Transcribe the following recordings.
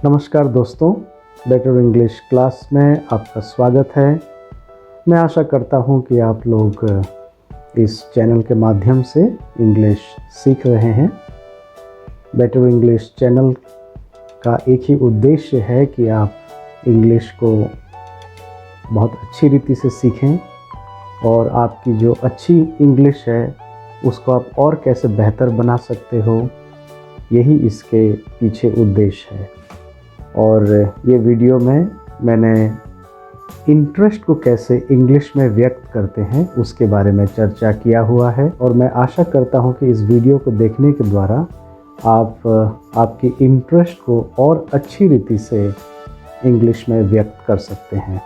नमस्कार दोस्तों, better English class में आपका स्वागत है। मैं आशा करता हूं कि आप लोग इस चैनल के माध्यम से इंग्लिश सीख रहे हैं। बेटर इंग्लिश चैनल का एक ही उद्देश्य है कि आप इंग्लिश को बहुत अच्छी रीति से सीखें और आपकी जो अच्छी इंग्लिश है उसको आप और कैसे बेहतर बना सकते हो, यही इसके पीछे उद्देश्य है। और ये वीडियो में मैंने इंटरेस्ट को कैसे इंग्लिश में व्यक्त करते हैं उसके बारे में चर्चा किया हुआ है और मैं आशा करता हूं कि इस वीडियो को देखने के द्वारा आप आपकी इंटरेस्ट को और अच्छी रीति से इंग्लिश में व्यक्त कर सकते हैं।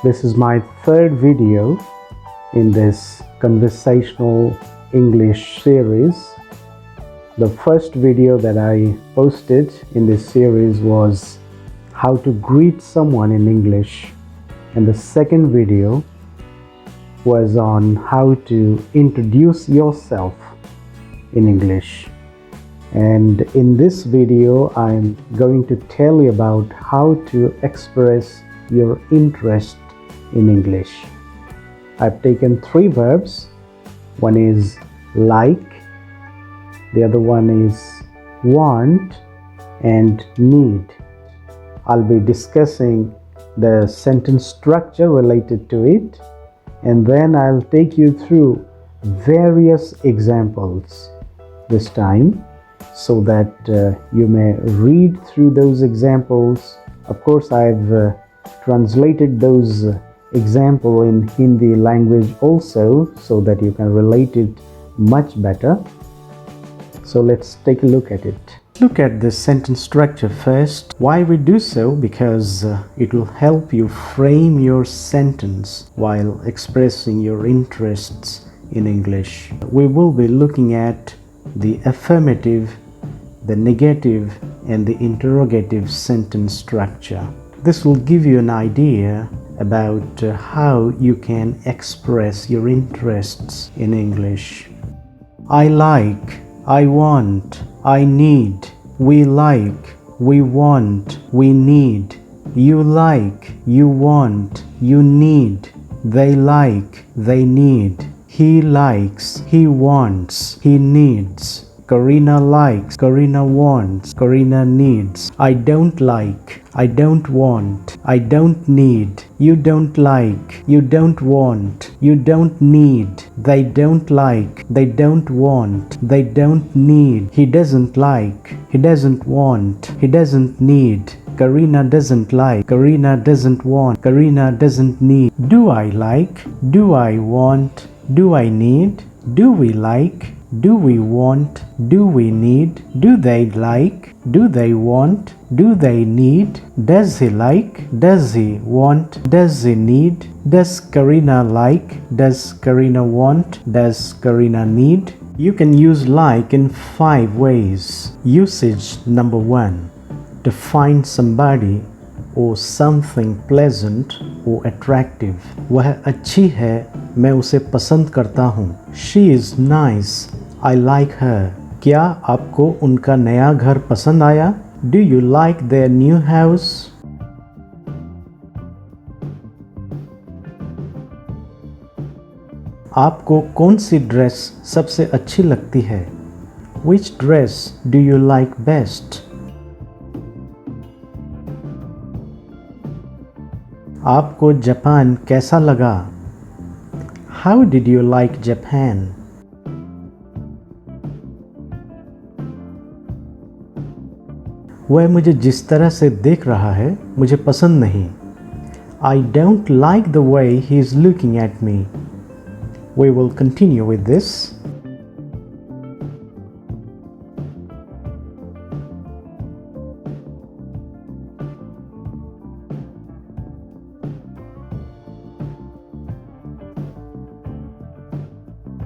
This is my third video in this conversational English series. The first video that I posted in this series was how to greet someone in English, and the second video was on how to introduce yourself in English. And in this video, I'm going to tell you about how to express your interest in English. I've taken three verbs. One is like, the other one is want, and need. I'll be discussing the sentence structure related to it, and then I'll take you through various examples this time so that you may read through those examples. Of course, I've translated those example in Hindi language also so that you can relate it much better. So let's take a look at it. Look at the sentence structure first. Why we do so? Because it will help you frame your sentence while expressing your interests in English. We will be looking at the affirmative, the negative, and the interrogative sentence structure. This will give you an idea about how you can express your interests in English. I like, I want, I need, we like, we want, we need, you like, you want, you need, they like, they need, he likes, he wants, he needs. Karina likes, Karina wants, Karina needs. I don't like, I don't want, I don't need. You don't like, you don't want, you don't need. They don't like, they don't want, they don't need. He doesn't like, he doesn't want, he doesn't need. Karina doesn't like, Karina doesn't want, Karina doesn't need. Do I like? Do I want? Do I need? Do we like? Do we want? Do we need? Do they like? Do they want? Do they need? Does he like? Does he want? Does he need? Does Karina like? Does Karina want? Does Karina need? You can use like in 5 ways. Usage number 1. To find somebody or something pleasant or attractive. वह अच्छी है, मैं उसे पसंद करता हूँ. She is nice, I like her. क्या आपको उनका नया घर पसंद आया? Do you like their new house? आपको कौन सी ड्रेस सबसे अच्छी लगती है? Which dress do you like best? आपको जापान कैसा लगा? How did you like Japan? वह मुझे जिस तरह से देख रहा है मुझे पसंद नहीं. I don't like the way he is looking at me. We will continue with this.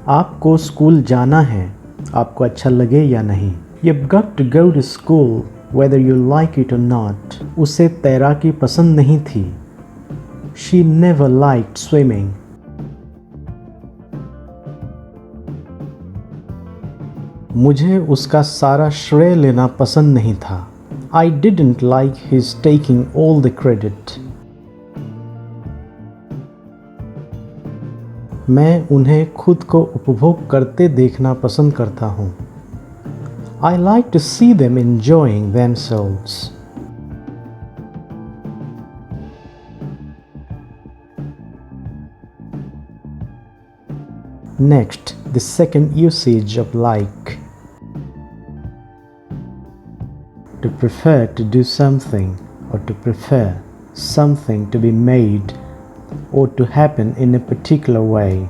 आपको स्कूल जाना है, आपको अच्छा लगे या नहीं? You've got to go to school whether you like it or not. उसे तैराकी पसंद नहीं थी. She never liked swimming. मुझे उसका सारा श्रेय लेना पसंद नहीं था. I didn't like his taking all the credit. मैं उन्हें खुद को उपभोग करते देखना पसंद करता हूँ. I like to see them enjoying themselves. Next, the second usage of like. To prefer to do something or to prefer something to be made or to happen in a particular way.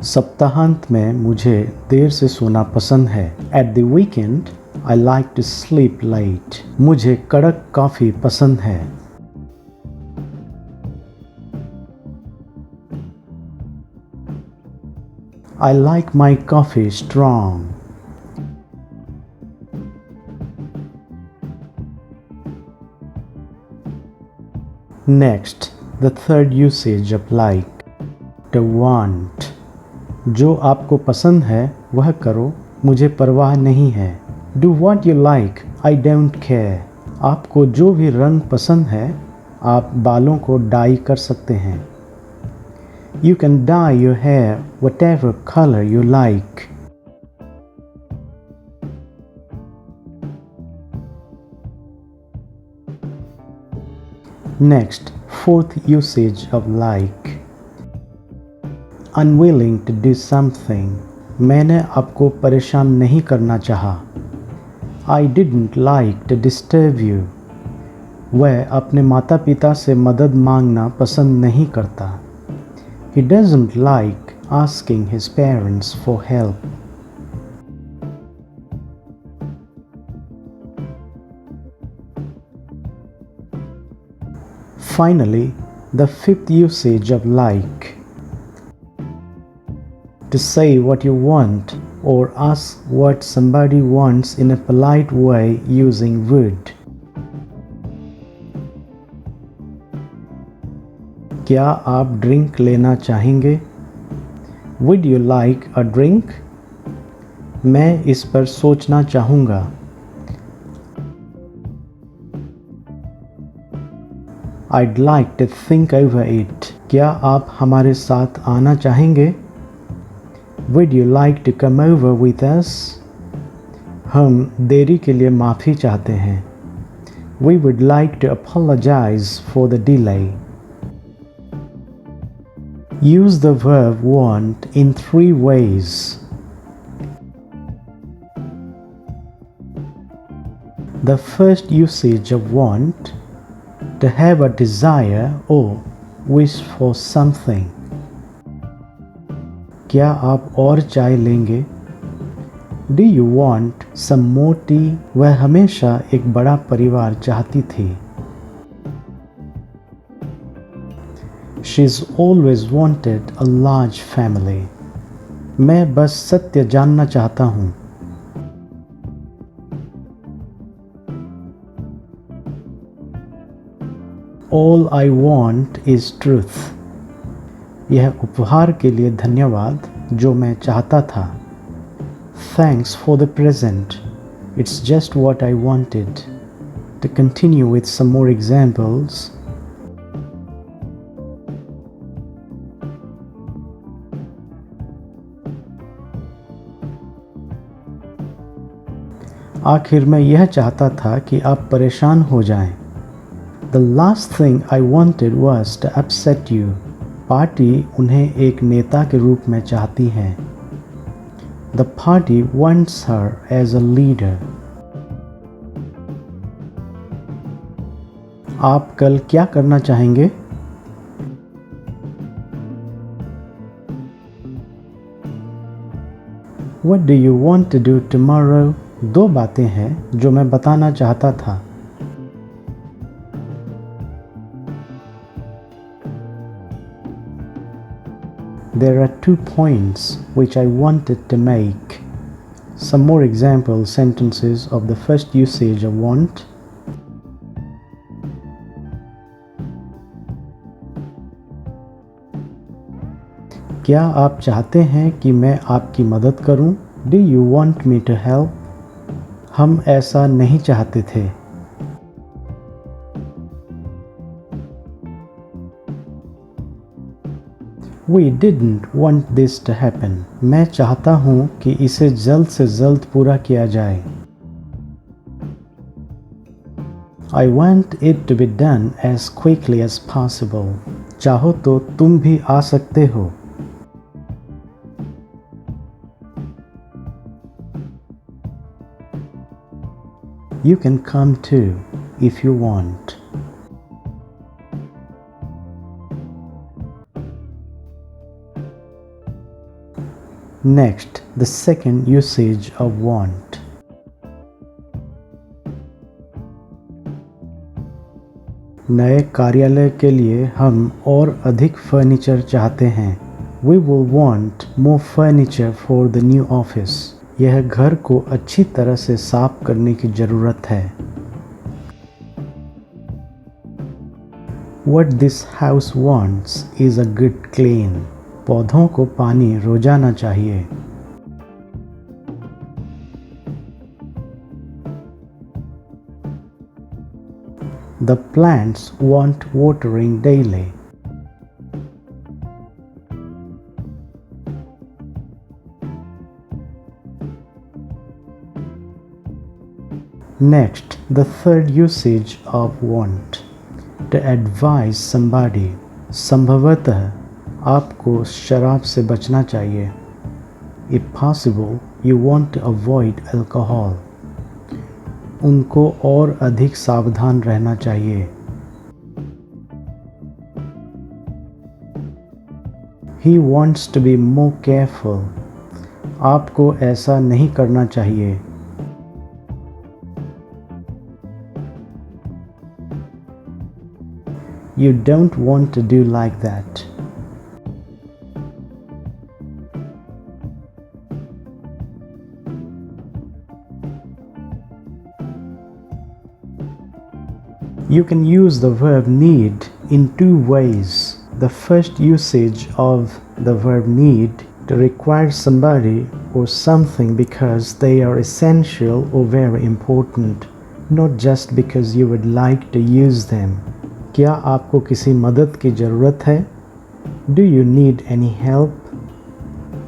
सप्ताहांत में मुझे देर से सोना पसंद है. At the weekend, I like to sleep late. मुझे कड़क coffee पसंद है. I like my coffee strong. Next, the third usage of like. To want. जो आपको पसंद है वह करो, मुझे परवाह नहीं है. Do what you like, I don't care. आपको जो भी रंग पसंद है आप बालों को डाई कर सकते हैं. You can dye your hair whatever color you like. Next, fourth usage of like. Unwilling to do something. मैंने आपको परेशान नहीं करना चाहा. I didn't like to disturb you. वह अपने माता पिता से मदद मांगना पसंद नहीं करता. He doesn't like asking his parents for help. Finally, the fifth usage of like. To say what you want or ask what somebody wants in a polite way using would. क्या आप ड्रिंक लेना चाहेंगे? Would you like a drink? मैं इस पर सोचना चाहूँगा. I'd like to think over it. क्या आप हमारे साथ आना चाहेंगे? Would you like to come over with us? हम देरी के लिए माफ़ी चाहते हैं. We would like to apologize for the delay. Use the verb want in 3 ways. The first usage of want, to have a desire or wish for something. क्या आप और चाय लेंगे? Do you want some more tea? वह हमेशा एक बड़ा परिवार चाहती थी. She's always wanted a large family. मैं बस सत्य जानना चाहता हूँ. All I want is truth. यह उपहार के लिए धन्यवाद जो मैं चाहता था. Thanks for the present. It's just what I wanted. To continue with some more examples. आखिर मैं यह चाहता था कि आप परेशान हो जाएं. The last thing I wanted was to upset you. Party उन्हें एक नेता के रूप में चाहती है. The party wants her as a leader. आप कल क्या करना चाहेंगे? What do you want to do tomorrow? 2 बातें हैं जो मैं बताना चाहता था. There are 2 points which I wanted to make. Some more example sentences of the first usage of want. क्या आप चाहते हैं कि मैं आपकी मदद करूं? Do you want me to help? हम ऐसा नहीं चाहते थे। We didn't want this to happen. मैं चाहता हूं कि इसे जल्द से जल्द पूरा किया जाए। I want it to be done as quickly as possible. चाहो तो तुम भी आ सकते हो। You can come too if you want. Next, the second usage of want. नए कार्यालय के लिए हम और अधिक फर्नीचर चाहते हैं। We will want more furniture for the new office. यह घर को अच्छी तरह से साफ करने की ज़रूरत है। What this house wants is a good clean. पौधों को पानी रोजाना चाहिए। The plants want watering daily. Next, the third usage of want. To advise somebody. संभवतः आपको शराब से बचना चाहिए। If possible, you want to avoid alcohol. उनको और अधिक सावधान रहना चाहिए। He wants to be more careful. आपको ऐसा नहीं करना चाहिए। You don't want to do like that. You can use the verb need in two ways. The first usage of the verb need to require somebody or something because they are essential or very important, not just because you would like to use them. क्या आपको किसी मदद की ज़रूरत है? Do you need any help?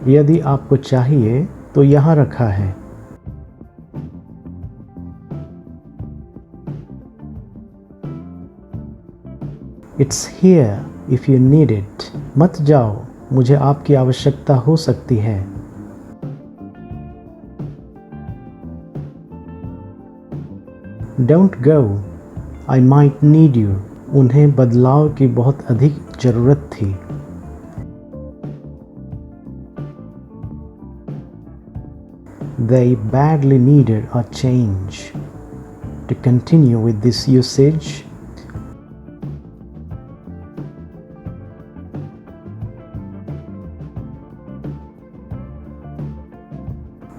यदि आपको चाहिए तो यहाँ रखा है। It's here if you need it. मत जाओ, मुझे आपकी आवश्यकता हो सकती है। Don't go. I might need you. उन्हें बदलाव की बहुत अधिक ज़रूरत थी। They badly needed a change. To continue with this usage,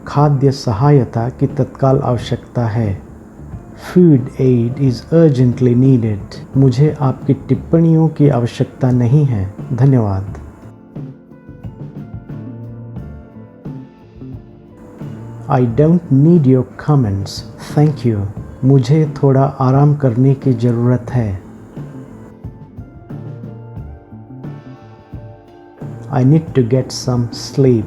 खाद्य सहायता की तत्काल आवश्यकता है। Food aid is urgently needed. मुझे आपकी टिप्पणियों की आवश्यकता नहीं है। धन्यवाद। I don't need your comments. Thank you. मुझे थोड़ा आराम करने की ज़रूरत है। I need to get some sleep.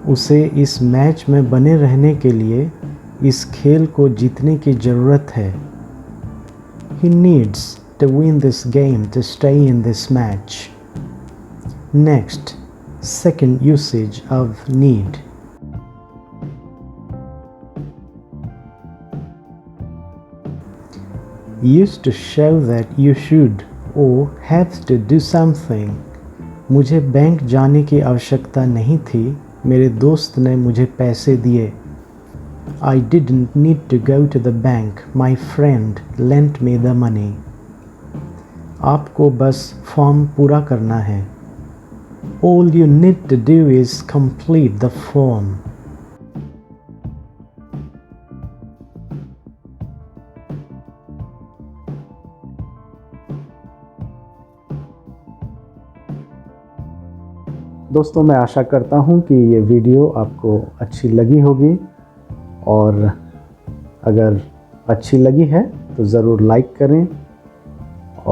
उसे इस मैच में बने रहने के लिए इस खेल को जीतने की ज़रूरत है। He needs to win this game to stay in this match. Next, second usage of need. Used to show that you should or have to do something. मुझे बैंक जाने की आवश्यकता नहीं थी, मेरे दोस्त ने मुझे पैसे दिए। I didn't need to go to the bank. My friend lent me the money. आपको बस फॉर्म पूरा करना है। All you need to do is complete the form. दोस्तों, मैं आशा करता हूँ कि ये वीडियो आपको अच्छी लगी होगी, और अगर अच्छी लगी है तो ज़रूर लाइक करें।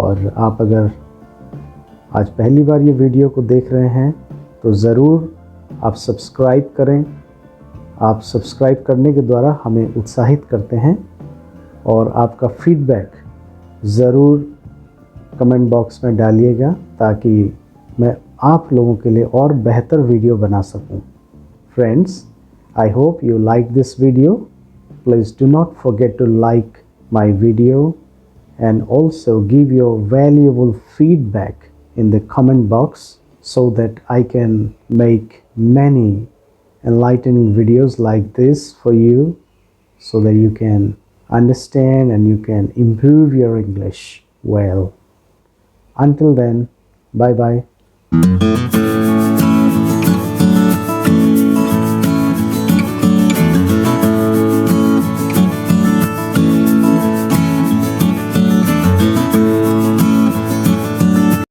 और आप अगर आज पहली बार ये वीडियो को देख रहे हैं तो ज़रूर आप सब्सक्राइब करें। आप सब्सक्राइब करने के द्वारा हमें उत्साहित करते हैं, और आपका फीडबैक ज़रूर कमेंट बॉक्स में डालिएगा ताकि मैं आप लोगों के लिए और बेहतर वीडियो बना सकूं। Friends, I hope you like this video. Please do not forget to like my video and also give your valuable feedback in the comment box so that I can make many enlightening videos like this for you, so that you can understand and you can improve your English well. Until then, bye bye.